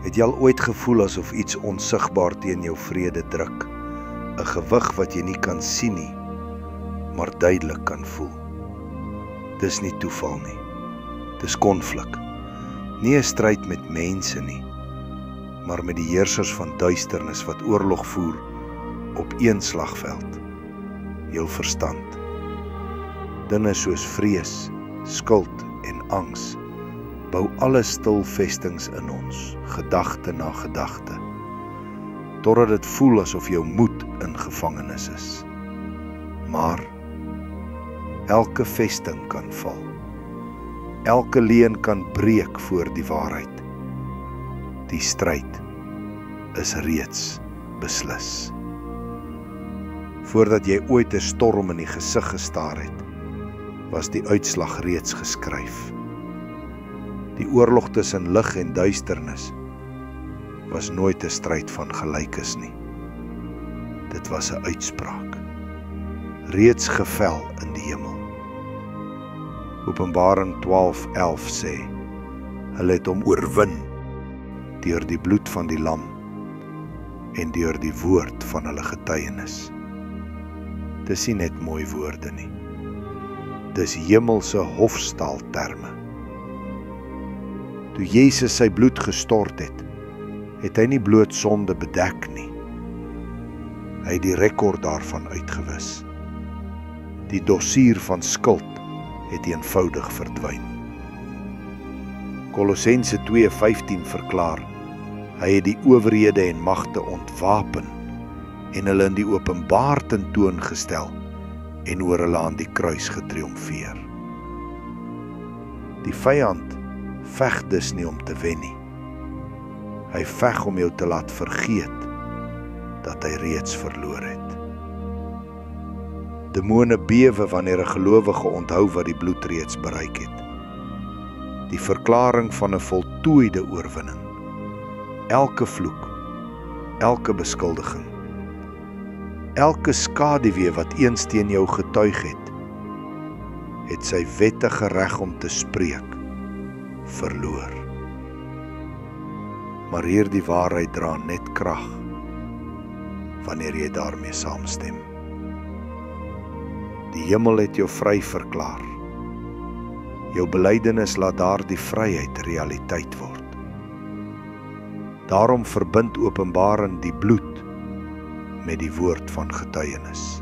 Het jy al ooit gevoel asof iets onsigbaar teen jou vrede druk? 'n Gewig wat jy nie kan sien nie, maar duidelik kan voel. Dis nie toeval nie. Dis konflik. Nie 'n stryd met mense nie, maar met die heersers van duisternis wat oorlog voer op een slagveld. Jou verstand. Dinge soos vrees, skuld en angs bou alle stil vestings in ons, gedagte na gedagte, totdat dit voel asof jou moed in gevangenis is. Maar elke vesting kan val. Elke leuen kan breek voor die waarheid. Die stryd is reeds beslis. Voordat jy ooit 'n storm in die gesig gestaar het, was die uitslag reeds geskryf. Die oorlog tussen lig en duisternis was nooit 'n stryd van gelykes nie. Dit was 'n uitspraak, reeds gevel in die hemel. Openbaring 12:11 sê, hulle het hom oorwin deur die bloed van die lam en deur die woord van hulle getuienis. Dis nie net mooi woorde nie. Dis hemelse hofstaalterme. Toe Jesus sy bloed gestort het hy nie bloot sonde bedek nie. Hy het die rekord daarvan uitgewis. Die dossier van skuld het eenvoudig verdwyn. Kolossense 2:15 verklaar, hy het die owerhede en magte ontwapen en hulle in die openbaar tentoongestel en oor hulle aan die kruis getriomfeer. Die vyand veg dus nie om te wen nie. Hy veg om jou te laat vergeet dat hy reeds verloor het. Demone bewe wanneer 'n gelowige onthou wat die bloed reeds bereik het. Die verklaring van 'n voltooide oorwinning. Elke vloek, elke beskuldiging, elke skaduwee wat eens teen jou getuig het sy wettige reg om te spreek verloor. Maar hierdie waarheid dra net krag wanneer jy daarmee saamstem. Die hemel het jou vry verklaar. Jou belydenis laat daardie vryheid realiteit word. Daarom verbind Openbaring die bloed met die woord van getuienis.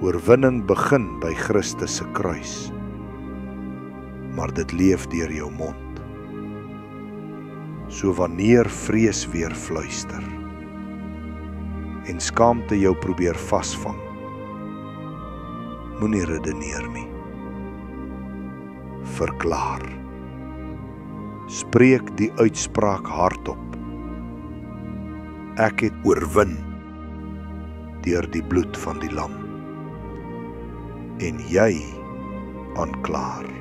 Oorwinning begin by Christus se kruis, maar dit leef deur jou mond. So wanneer vrees weer fluister en skaamte jou probeer vasvang, moenie redeneer nie. Verklaar. Spreek die uitspraak hardop. Ek het oorwin deur die bloed van die lam. En jy, aanklaer,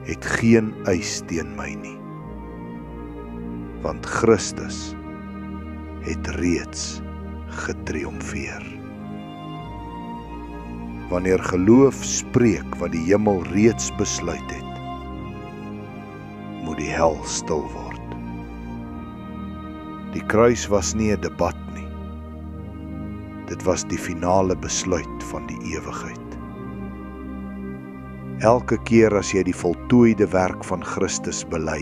het geen eis teen my nie. Want Christus het reeds getriomfeer. Wanneer geloof spreek wat die hemel reeds besluit het, moet die hel stil word. Die kruis was nie 'n debat nie. Dit was die finale besluit van die ewigheid. Elke keer as jy die voltooide werk van Christus bely,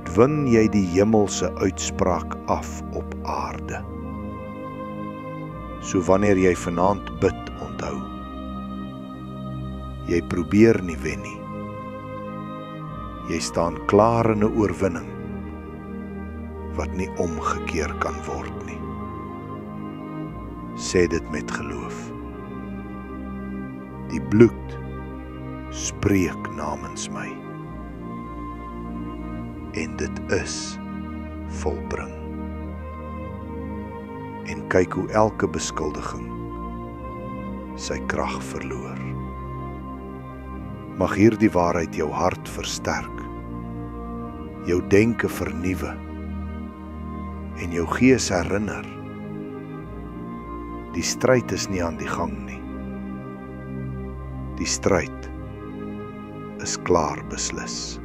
dwing jy die hemelse uitspraak af op aarde. So wanneer jy vanaand bid, onthou, jy probeer nie wen nie. Jy staan klaar in 'n oorwinning wat nie omgekeer kan word nie. Sê dit met geloof. Die bloed spreek namens my. En dit is volbring. En kyk hoe elke beskuldiging sy krag verloor. Mag hierdie waarheid jou hart versterk, jou denke vernuwe en jou gees herinner. Die stryd is nie aan die gang nie. Die stryd is klaar beslis.